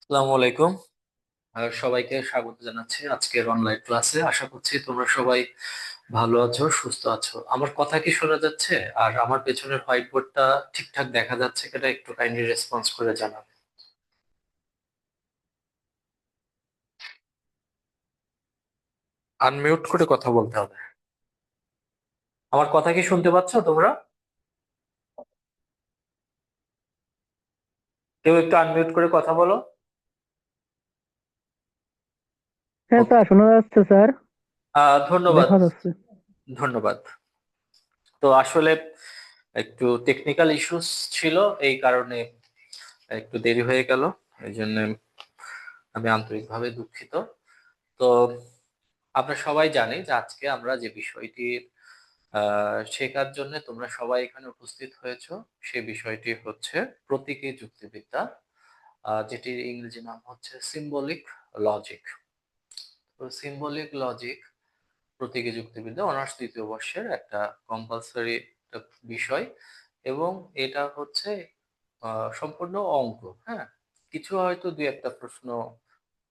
আসসালামু আলাইকুম। সবাইকে স্বাগত জানাচ্ছি আজকের অনলাইন ক্লাসে। আশা করছি তোমরা সবাই ভালো আছো, সুস্থ আছো। আমার কথা কি শোনা যাচ্ছে? আর আমার পেছনের হোয়াইট বোর্ডটা ঠিকঠাক দেখা যাচ্ছে কিনা একটু কাইন্ডলি রেসপন্স করে জানাবে। আনমিউট করে কথা বলতে হবে। আমার কথা কি শুনতে পাচ্ছ তোমরা? কেউ একটু আনমিউট করে কথা বলো। হ্যাঁ ওকে। স্যার, শোনা যাচ্ছে স্যার। ধন্যবাদ। দেখা যাচ্ছে। ধন্যবাদ। তো আসলে একটু টেকনিক্যাল ইস্যুস ছিল, এই কারণে একটু দেরি হয়ে গেল। এই জন্য আমি আন্তরিকভাবে দুঃখিত। তো আমরা সবাই জানি যে আজকে আমরা যে বিষয়টি শেখার জন্য তোমরা সবাই এখানে উপস্থিত হয়েছো, সে বিষয়টি হচ্ছে প্রতীকী যুক্তিবিদ্যা, যেটির ইংরেজি নাম হচ্ছে সিম্বলিক লজিক। তো সিম্বলিক লজিক, প্রতীকী যুক্তিবিদ্যা অনার্স দ্বিতীয় বর্ষের একটা কম্পালসরি বিষয়। এবং এটা হচ্ছে সম্পূর্ণ অঙ্ক। হ্যাঁ, কিছু হয়তো দুই একটা প্রশ্ন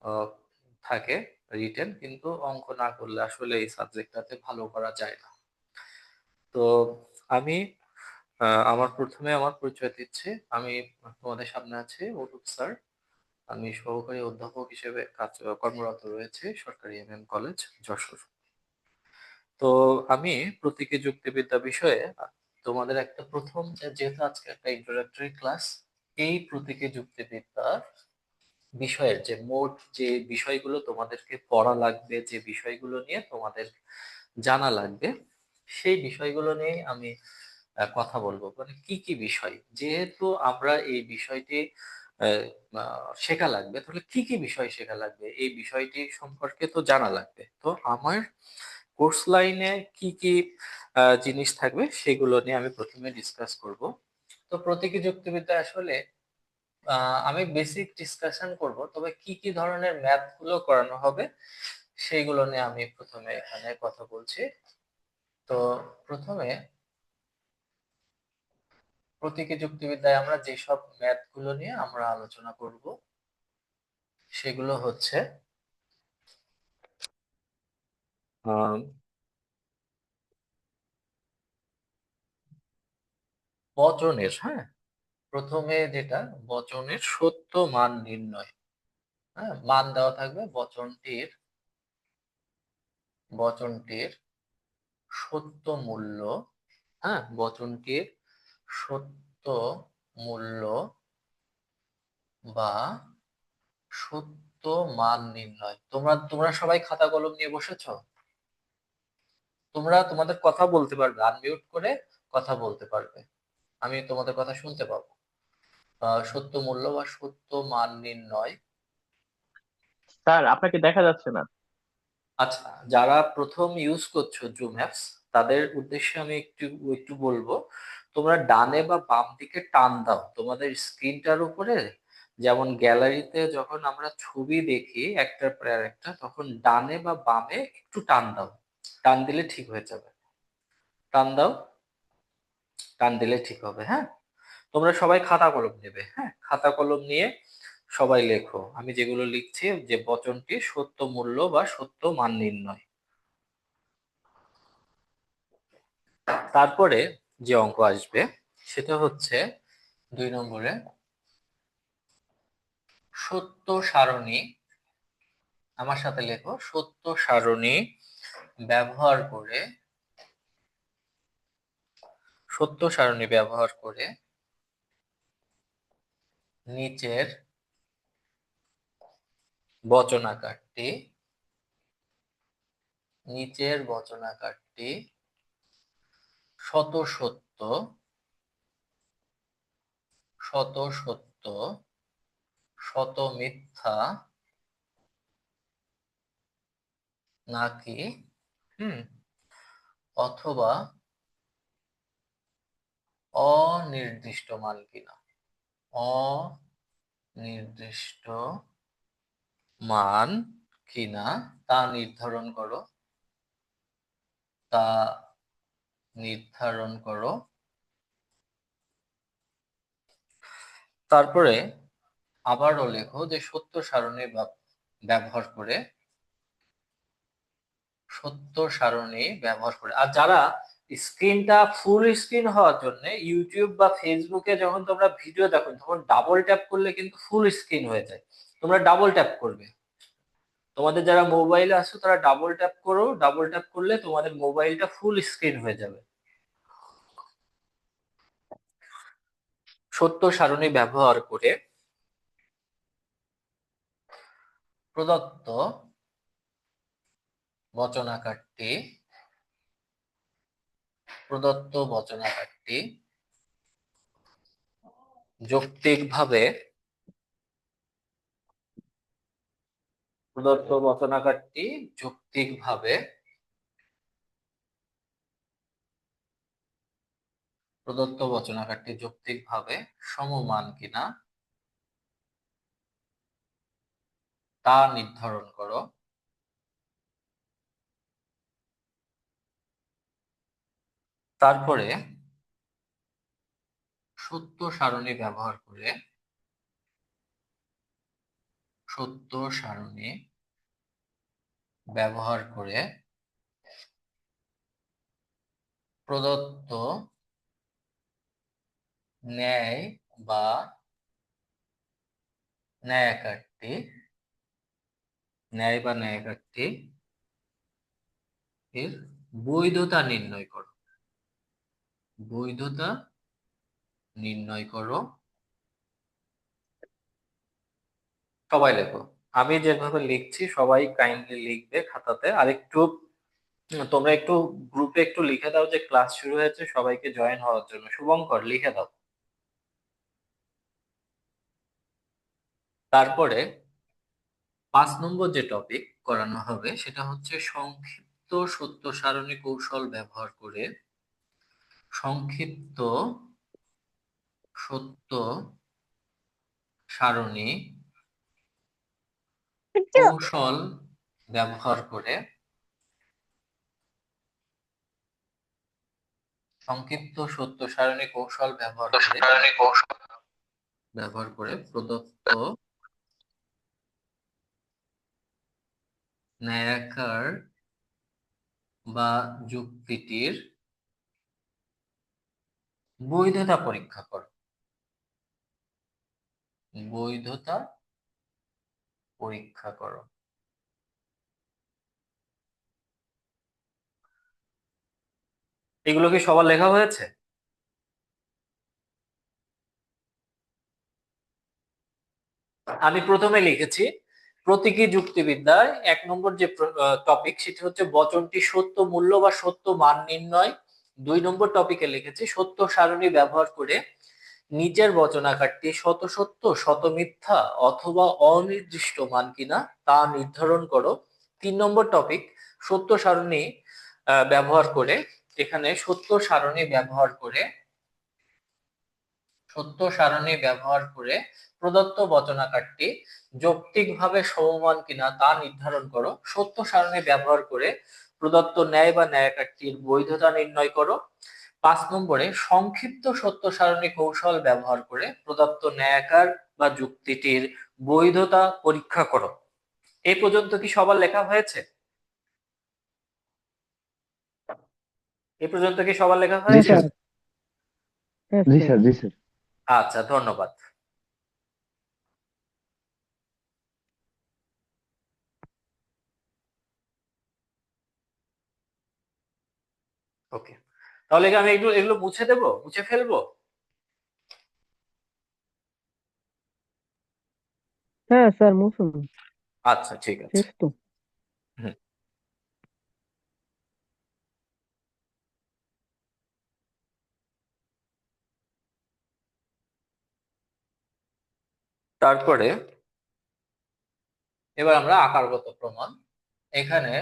আহ, থাকে রিটেন, কিন্তু অঙ্ক না করলে আসলে এই সাবজেক্টটাতে ভালো করা যায় না। তো আমি আমার প্রথমে আমার পরিচয় দিচ্ছি। আমি তোমাদের সামনে আছি অরূপ স্যার। আমি সহকারী অধ্যাপক হিসেবে কর্মরত রয়েছে সরকারি এমএম কলেজ যশোর। তো আমি প্রতীকী যুক্তিবিদ্যা বিষয়ে তোমাদের একটা প্রথম যেহেতু আজকে একটা ইন্ট্রোডাক্টরি ক্লাস, এই প্রতীকী যুক্তিবিদ্যা বিষয়ের যে মোট যে বিষয়গুলো তোমাদেরকে পড়া লাগবে, যে বিষয়গুলো নিয়ে তোমাদের জানা লাগবে, সেই বিষয়গুলো নিয়ে আমি কথা বলবো। মানে কি কি বিষয়, যেহেতু আমরা এই বিষয়টি আহ, শেখা লাগবে, তাহলে কি কি বিষয় শেখা লাগবে এই বিষয়টি সম্পর্কে তো জানা লাগবে। তো আমার কোর্স লাইনে কি কি জিনিস থাকবে সেগুলো নিয়ে আমি প্রথমে ডিসকাস করব। তো প্রতীকী যুক্তিবিদ্যা আসলে আমি বেসিক ডিসকাশন করব, তবে কি কি ধরনের ম্যাথ গুলো করানো হবে সেইগুলো নিয়ে আমি প্রথমে এখানে কথা বলছি। তো প্রথমে প্রতীকী যুক্তিবিদ্যায় আমরা যেসব ম্যাথ গুলো নিয়ে আমরা আলোচনা করব সেগুলো হচ্ছে আহ, বচনের। হ্যাঁ, প্রথমে যেটা বচনের সত্য মান নির্ণয়। হ্যাঁ, মান দেওয়া থাকবে বচনটির সত্য মূল্য। হ্যাঁ, বচনটির সত্য মূল্য বা সত্য মান নির্ণয়। তোমরা তোমরা সবাই খাতা কলম নিয়ে বসেছো? তোমরা তোমাদের কথা বলতে পারবে, আনমিউট করে কথা বলতে পারবে, আমি তোমাদের কথা শুনতে পাবো। সত্য মূল্য বা সত্য মান নির্ণয়। স্যার, আপনাকে দেখা যাচ্ছে না। আচ্ছা, যারা প্রথম ইউজ করছো জুম অ্যাপস, তাদের উদ্দেশ্যে আমি একটু একটু বলবো, তোমরা ডানে বা বাম দিকে টান দাও তোমাদের স্ক্রিনটার উপরে। যেমন গ্যালারিতে যখন আমরা ছবি দেখি একটার পর একটা, তখন ডানে বা বামে একটু টান দাও। টান দিলে ঠিক হয়ে যাবে। টান দাও। টান দিলে ঠিক হবে। হ্যাঁ, তোমরা সবাই খাতা কলম নেবে। হ্যাঁ, খাতা কলম নিয়ে সবাই লেখো, আমি যেগুলো লিখছি, যে বচনটি সত্য মূল্য বা সত্য মান নির্ণয়। তারপরে যে অঙ্ক আসবে সেটা হচ্ছে 2 নম্বরে সত্য সারণী। আমার সাথে লেখো, সত্য সারণী ব্যবহার করে, সত্য সারণী ব্যবহার করে নিচের বচনাকারটি, নিচের বচনাকারটি শত সত্য, শত সত্য, শত মিথ্যা নাকি হুম অথবা অনির্দিষ্ট মান কিনা। অনির্দিষ্ট মান কিনা তা নির্ধারণ করো, তা নির্ধারণ করো। তারপরে আবারও লেখো যে সত্য সারণী ব্যবহার করে। আর যারা স্ক্রিনটা ফুল স্ক্রিন হওয়ার জন্য ইউটিউব বা ফেসবুকে যখন তোমরা ভিডিও দেখো তখন ডাবল ট্যাপ করলে কিন্তু ফুল স্ক্রিন হয়ে যায়। তোমরা ডাবল ট্যাপ করবে। তোমাদের যারা মোবাইলে আছো তারা ডাবল ট্যাপ করো, ডাবল ট্যাপ করলে তোমাদের মোবাইলটা ফুল স্ক্রিন হয়ে যাবে। সত্য সারণী ব্যবহার করে প্রদত্ত বচনাকারটি যৌক্তিকভাবে প্রদত্ত বচনাকারটি যৌক্তিকভাবে প্রদত্ত বচনাকারটি যৌক্তিকভাবে সমমান কিনা তা নির্ধারণ করো। তারপরে সত্য সারণী ব্যবহার করে সত্য সারণী ব্যবহার করে প্রদত্ত ন্যায় বা ন্যায়াকারটি এর বৈধতা নির্ণয় করো। সবাই লেখো। আমি যেভাবে লিখছি সবাই কাইন্ডলি লিখবে খাতাতে। আর একটু তোমরা একটু গ্রুপে একটু লিখে দাও যে ক্লাস শুরু হয়েছে, সবাইকে জয়েন হওয়ার জন্য। শুভঙ্কর লিখে দাও। তারপরে 5 নম্বর যে টপিক করানো হবে সেটা হচ্ছে সংক্ষিপ্ত সত্য সারণী কৌশল ব্যবহার করে সংক্ষিপ্ত সত্য সারণী কৌশল ব্যবহার করে সংক্ষিপ্ত সত্য সারণী কৌশল ব্যবহার করে প্রদত্ত ন্যায়াকার বা যুক্তিটির বৈধতা পরীক্ষা করো। বৈধতা পরীক্ষা করো। এগুলো কি সবার লেখা হয়েছে? আমি প্রথমে লিখেছি প্রতীকী যুক্তিবিদ্যায় 1 নম্বর যে টপিক সেটি হচ্ছে বচনটি সত্য মূল্য বা সত্য মান নির্ণয়। 2 নম্বর টপিকে লিখেছি সত্য সারণী ব্যবহার করে নিচের বচনাকারটি শত সত্য শত মিথ্যা অথবা অনির্দিষ্ট মান কিনা তা নির্ধারণ করো। 3 নম্বর টপিক সত্য সারণী ব্যবহার করে এখানে সত্য সারণী ব্যবহার করে প্রদত্ত বচনাকারটি যৌক্তিকভাবে সমমান কিনা তা নির্ধারণ করো। সত্য সারণী ব্যবহার করে প্রদত্ত ন্যায় বা ন্যায়াকারটির বৈধতা নির্ণয় করো। 5 নম্বরে সংক্ষিপ্ত সত্য সারণী কৌশল ব্যবহার করে প্রদত্ত ন্যায়াকার বা যুক্তিটির বৈধতা পরীক্ষা করো। এই পর্যন্ত কি সবার লেখা হয়েছে? জি স্যার। হ্যাঁ জি স্যার। স্যার, জি স্যার। আচ্ছা, ধন্যবাদ। ওকে, তাহলে কি আমি এগুলো এগুলো মুছে ফেলবো? হ্যাঁ স্যার, মুসুন। আচ্ছা, ঠিক আছে। শেষ তো। হুম। তারপরে এবার আমরা আকারগত প্রমাণ। এখানে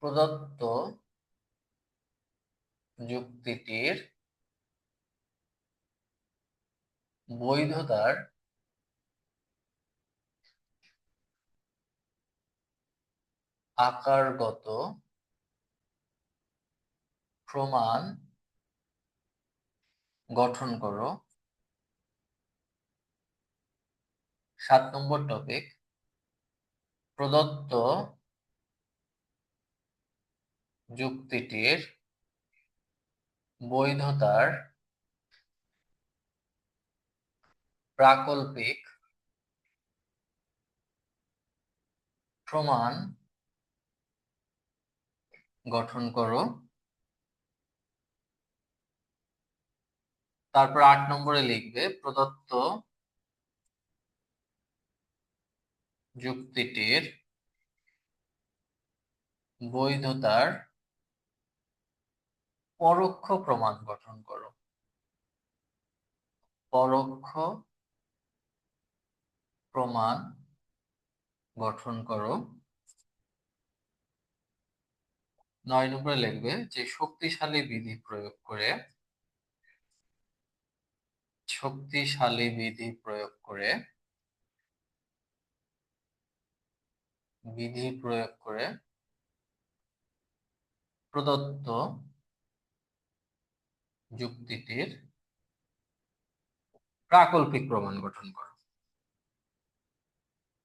প্রদত্ত যুক্তিটির বৈধতার আকারগত প্রমাণ গঠন করো। 7 নম্বর টপিক, প্রদত্ত যুক্তিটির বৈধতার প্রাকল্পিক প্রমাণ গঠন করো। তারপর 8 নম্বরে লিখবে প্রদত্ত যুক্তিটির বৈধতার পরোক্ষ প্রমাণ গঠন করো। পরোক্ষ প্রমাণ গঠন করো। 9 নম্বরে লিখবে যে শক্তিশালী বিধি প্রয়োগ করে বিধি প্রয়োগ করে প্রদত্ত যুক্তিটির প্রাকল্পিক প্রমাণ গঠন করো।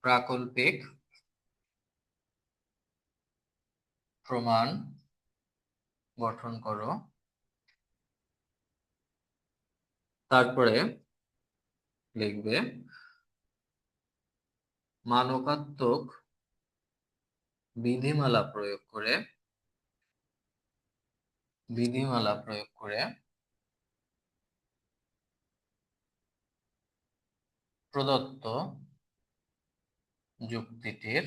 প্রাকল্পিক প্রমাণ গঠন করো। তারপরে লিখবে মানকাত্মক বিধিমালা প্রয়োগ করে প্রদত্ত যুক্তিটির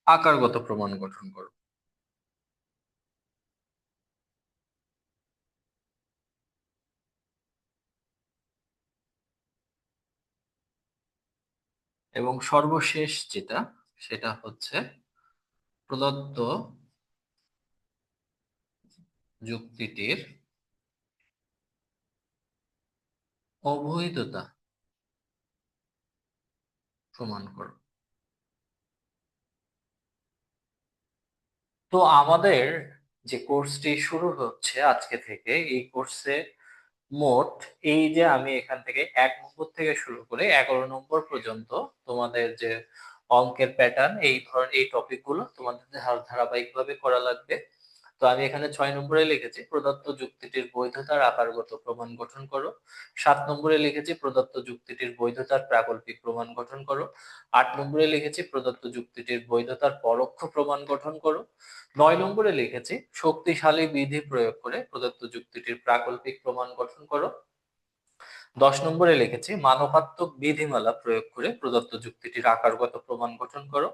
আকারগত প্রমাণ গঠন করো। এবং সর্বশেষ যেটা, সেটা হচ্ছে প্রদত্ত যুক্তিটির অবৈধতা প্রমাণ করো। তো আমাদের যে কোর্সটি শুরু হচ্ছে আজকে থেকে, এই কোর্সে মোট, এই যে আমি এখান থেকে 1 নম্বর থেকে শুরু করে 11 নম্বর পর্যন্ত তোমাদের যে অঙ্কের প্যাটার্ন, এই ধরনের এই টপিকগুলো তোমাদের ধারাবাহিকভাবে করা লাগবে। তো আমি এখানে 6 নম্বরে লিখেছি প্রদত্ত যুক্তিটির বৈধতার আকারগত প্রমাণ গঠন করো। 7 নম্বরে লিখেছি প্রদত্ত যুক্তিটির বৈধতার প্রাকল্পিক প্রমাণ গঠন করো। 8 নম্বরে লিখেছি প্রদত্ত যুক্তিটির বৈধতার পরোক্ষ প্রমাণ গঠন করো। 9 নম্বরে লিখেছি শক্তিশালী বিধি প্রয়োগ করে প্রদত্ত যুক্তিটির প্রাকল্পিক প্রমাণ গঠন করো। 10 নম্বরে লিখেছি মানবাত্মক বিধিমালা প্রয়োগ করে প্রদত্ত যুক্তিটির আকারগত প্রমাণ গঠন করো।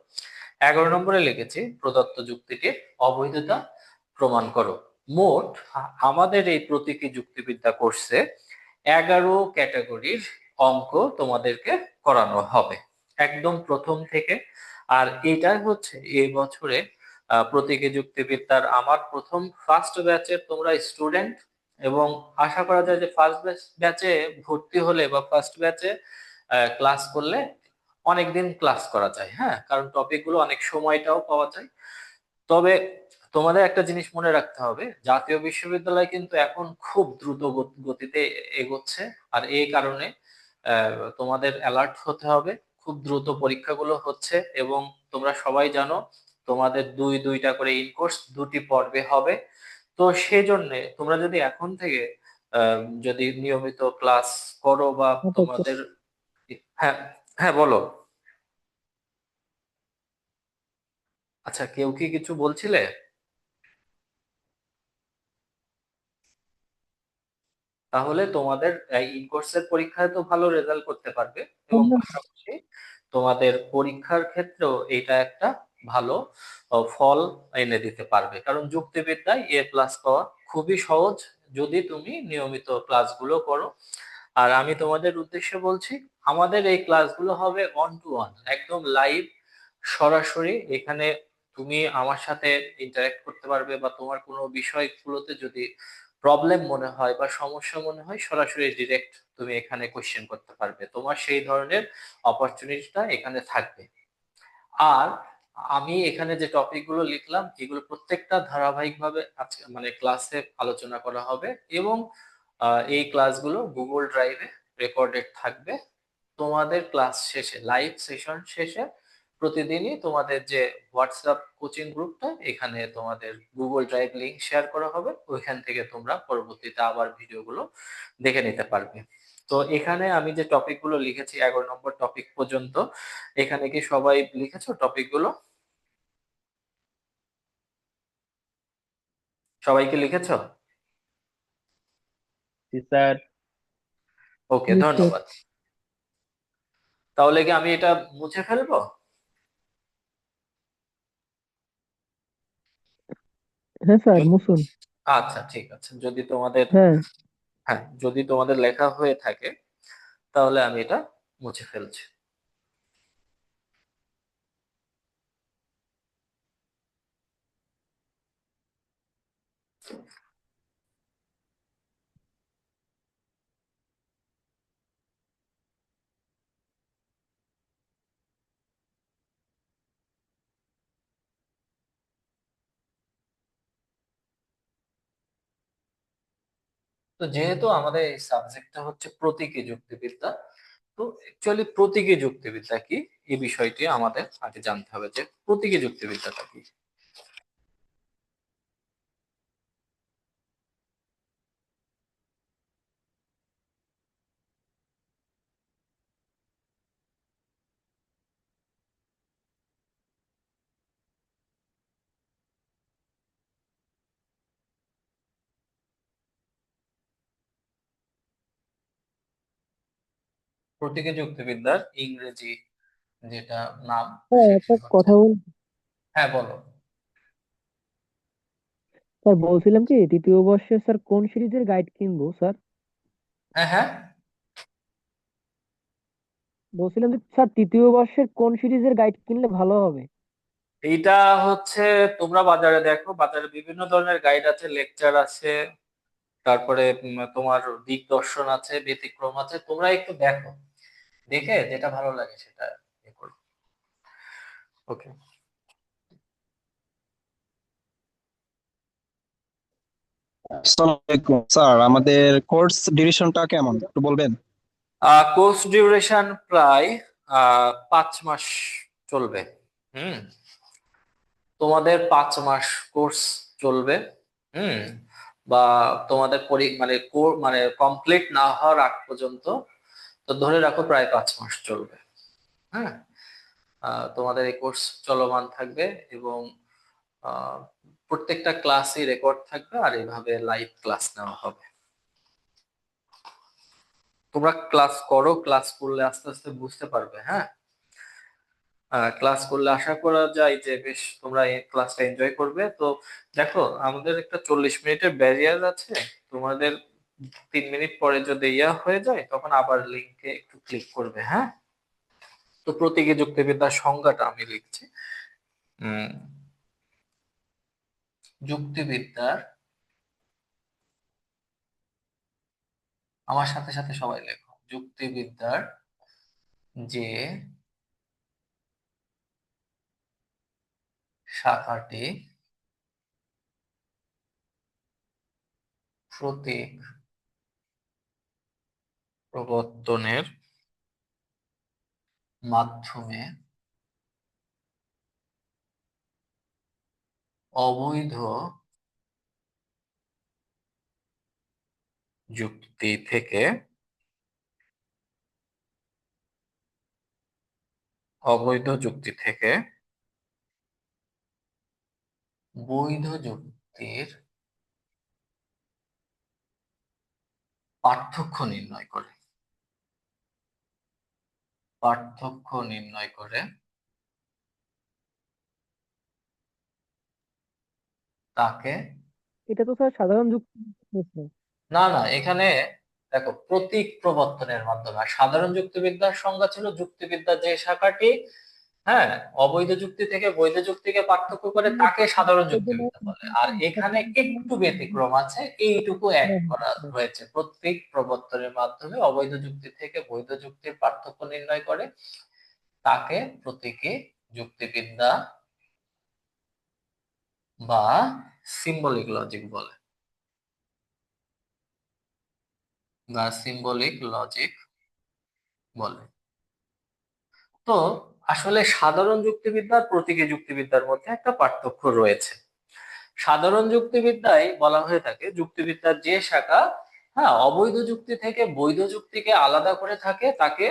11 নম্বরে লিখেছি প্রদত্ত যুক্তিটির অবৈধতা প্রমাণ করো। মোট আমাদের এই প্রতীকী যুক্তিবিদ্যা কোর্সে 11 ক্যাটাগরির অঙ্ক তোমাদেরকে করানো হবে একদম প্রথম থেকে। আর এটাই হচ্ছে এই বছরে প্রতীকী যুক্তিবিদ্যার আমার প্রথম ফার্স্ট ব্যাচের তোমরা স্টুডেন্ট, এবং আশা করা যায় যে ফার্স্ট ব্যাচে ভর্তি হলে বা ফার্স্ট ব্যাচে ক্লাস করলে অনেকদিন ক্লাস করা যায়। হ্যাঁ, কারণ টপিক গুলো অনেক সময়টাও পাওয়া যায়। তবে তোমাদের একটা জিনিস মনে রাখতে হবে, জাতীয় বিশ্ববিদ্যালয় কিন্তু এখন খুব দ্রুত গতিতে এগোচ্ছে। আর এই কারণে তোমাদের অ্যালার্ট হতে হবে। খুব দ্রুত পরীক্ষাগুলো হচ্ছে, এবং তোমরা সবাই জানো তোমাদের দুইটা করে ইন কোর্স 2টি পর্বে হবে। তো সেই জন্য তোমরা যদি এখন থেকে যদি নিয়মিত ক্লাস করো বা তোমাদের, হ্যাঁ, হ্যাঁ বলো। আচ্ছা, কেউ কি কিছু বলছিলে? তাহলে তোমাদের এই কোর্সের পরীক্ষায় তো ভালো রেজাল্ট করতে পারবে, এবং পাশাপাশি তোমাদের পরীক্ষার ক্ষেত্রেও এটা একটা ভালো ফল এনে দিতে পারবে। কারণ যুক্তিবিদ্যায় A+ পাওয়া খুবই সহজ যদি তুমি নিয়মিত ক্লাসগুলো করো। আর আমি তোমাদের উদ্দেশ্যে বলছি, আমাদের এই ক্লাসগুলো হবে 1 to 1, একদম লাইভ, সরাসরি। এখানে তুমি আমার সাথে ইন্টারঅ্যাক্ট করতে পারবে, বা তোমার কোনো বিষয়গুলোতে যদি প্রবলেম মনে হয় বা সমস্যা মনে হয়, সরাসরি ডিরেক্ট তুমি এখানে কোশ্চেন করতে পারবে। তোমার সেই ধরনের অপরচুনিটিটা এখানে থাকবে। আর আমি এখানে যে টপিকগুলো লিখলাম এগুলো প্রত্যেকটা ধারাবাহিকভাবে আজকে মানে ক্লাসে আলোচনা করা হবে, এবং এই ক্লাসগুলো গুগল ড্রাইভে রেকর্ডেড থাকবে। তোমাদের ক্লাস শেষে, লাইভ সেশন শেষে প্রতিদিনই তোমাদের যে হোয়াটসঅ্যাপ কোচিং গ্রুপটা, এখানে তোমাদের গুগল ড্রাইভ লিংক শেয়ার করা হবে, ওইখান থেকে তোমরা পরবর্তীতে আবার ভিডিওগুলো দেখে নিতে পারবে। তো এখানে আমি যে টপিকগুলো লিখেছি 11 নম্বর টপিক পর্যন্ত, এখানে কি সবাই লিখেছো টপিকগুলো? সবাই কি লিখেছো? জি স্যার। ওকে, জি স্যার। ধন্যবাদ। তাহলে কি আমি এটা মুছে ফেলবো? হ্যাঁ স্যার, যদি- মুছুন। আচ্ছা, ঠিক আছে। যদি তোমাদের, হ্যাঁ। হ্যাঁ, যদি তোমাদের লেখা হয়ে থাকে তাহলে আমি এটা মুছে ফেলছি। তো যেহেতু আমাদের এই সাবজেক্টটা হচ্ছে প্রতীকী যুক্তিবিদ্যা, তো অ্যাকচুয়ালি প্রতীকী যুক্তিবিদ্যা কি, এই বিষয়টি আমাদের আগে জানতে হবে যে প্রতীকী যুক্তিবিদ্যাটা কি। প্রতীকী যুক্তিবিদ্যার ইংরেজি যেটা নাম, স্যার সেটি একটা হচ্ছে, কথা বল। হ্যাঁ বলো। স্যার বলছিলাম কি, তৃতীয় বর্ষে স্যার কোন সিরিজের গাইড কিনবো স্যার? হ্যাঁ, হ্যাঁ, বলছিলাম যে স্যার তৃতীয় বর্ষের কোন সিরিজের গাইড কিনলে ভালো হবে? এইটা হচ্ছে, তোমরা বাজারে দেখো, বাজারে বিভিন্ন ধরনের গাইড আছে, লেকচার আছে, তারপরে তোমার দিক দর্শন আছে, ব্যতিক্রম আছে, তোমরা একটু দেখো, দেখে যেটা ভালো লাগে সেটা ইয়ে করো। ওকে। আসসালামু আলাইকুম স্যার, আমাদের কোর্স ডিউরেশনটা কেমন একটু বলবেন? কোর্স ডিউরেশন প্রায় 5 মাস চলবে। হুম। তোমাদের 5 মাস কোর্স চলবে। হুম। বা তোমাদের মানে মানে কমপ্লিট না হওয়ার আগ পর্যন্ত, তো ধরে রাখো প্রায় 5 মাস চলবে। হ্যাঁ। তোমাদের এই কোর্স চলমান থাকবে, এবং আহ, প্রত্যেকটা ক্লাসই রেকর্ড থাকবে, আর এইভাবে লাইভ ক্লাস নেওয়া হবে। তোমরা ক্লাস করো, ক্লাস করলে আস্তে আস্তে বুঝতে পারবে। হ্যাঁ। ক্লাস করলে আশা করা যায় যে বেশ তোমরা এই ক্লাসটা এনজয় করবে। তো দেখো, আমাদের একটা 40 মিনিটের ব্যারিয়ার আছে। তোমাদের 3 মিনিট পরে যদি ইয়া হয়ে যায়, তখন আবার লিঙ্কে একটু ক্লিক করবে। হ্যাঁ। তো প্রতীকী যুক্তিবিদ্যার সংজ্ঞাটা আমি লিখছি। উম যুক্তিবিদ্যার, আমার সাথে সাথে সবাই লেখো, যুক্তিবিদ্যার যে শাখাটি প্রতীক প্রবর্তনের মাধ্যমে অবৈধ যুক্তি থেকে অবৈধ যুক্তি থেকে বৈধ যুক্তির পার্থক্য নির্ণয় করে, পার্থক্য নির্ণয় করে তাকে, এটা তো স্যার সাধারণ যুক্তি। স্যার না না, এখানে দেখো প্রতীক প্রবর্তনের মাধ্যমে। আর সাধারণ যুক্তিবিদ্যার সংজ্ঞা ছিল যুক্তিবিদ্যার যে শাখাটি, হ্যাঁ, অবৈধ যুক্তি থেকে বৈধ যুক্তিকে পার্থক্য করে তাকে সাধারণ যুক্তিবিদ্যা বলে। আর এখানে একটু ব্যতিক্রম আছে, এইটুকু অ্যাড করা হয়েছে, প্রতীক প্রবর্তনের মাধ্যমে অবৈধ যুক্তি থেকে বৈধ যুক্তির পার্থক্য নির্ণয় করে তাকে প্রতীকী যুক্তিবিদ্যা বা সিম্বলিক লজিক বলে, বা সিম্বলিক লজিক বলে। তো আসলে সাধারণ যুক্তিবিদ্যা আর প্রতীকী যুক্তিবিদ্যার মধ্যে একটা পার্থক্য রয়েছে। সাধারণ যুক্তিবিদ্যায় বলা হয়ে থাকে যুক্তিবিদ্যার যে শাখা, হ্যাঁ, অবৈধ যুক্তি থেকে বৈধ যুক্তিকে আলাদা করে থাকে তাকে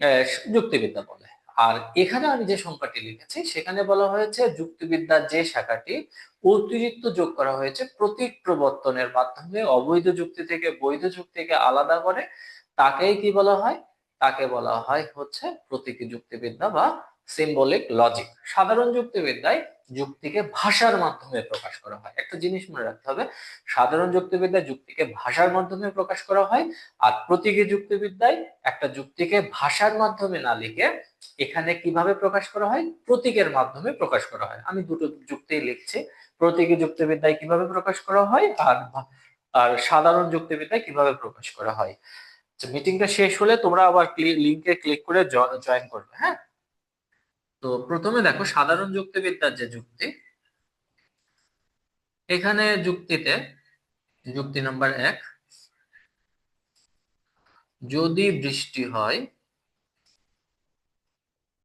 আহ, যুক্তিবিদ্যা বলে। আর এখানে আমি যে সংখ্যাটি লিখেছি সেখানে বলা হয়েছে যুক্তিবিদ্যার যে শাখাটি অতিরিক্ত যোগ করা হয়েছে প্রতীক প্রবর্তনের মাধ্যমে অবৈধ যুক্তি থেকে বৈধ যুক্তিকে আলাদা করে, তাকেই কি বলা হয়? তাকে বলা হয় হচ্ছে প্রতীকী যুক্তিবিদ্যা বা সিম্বলিক লজিক। সাধারণ যুক্তিবিদ্যায় যুক্তিকে ভাষার মাধ্যমে প্রকাশ করা হয়। একটা জিনিস মনে রাখতে হবে, সাধারণ যুক্তিবিদ্যায় যুক্তিকে ভাষার মাধ্যমে প্রকাশ করা হয়, আর প্রতীকী যুক্তিবিদ্যায় একটা যুক্তিকে ভাষার মাধ্যমে না লিখে এখানে কিভাবে প্রকাশ করা হয়? প্রতীকের মাধ্যমে প্রকাশ করা হয়। আমি দুটো যুক্তি লিখছি, প্রতীকী যুক্তিবিদ্যায় কিভাবে প্রকাশ করা হয় আর আর সাধারণ যুক্তিবিদ্যায় কিভাবে প্রকাশ করা হয়। মিটিংটা শেষ হলে তোমরা আবার লিংকে ক্লিক করে জয়েন করবে, হ্যাঁ? তো প্রথমে দেখো সাধারণ যুক্তিবিদ্যার যে যুক্তি, এখানে যুক্তিতে যুক্তি নাম্বার 1, যদি বৃষ্টি হয়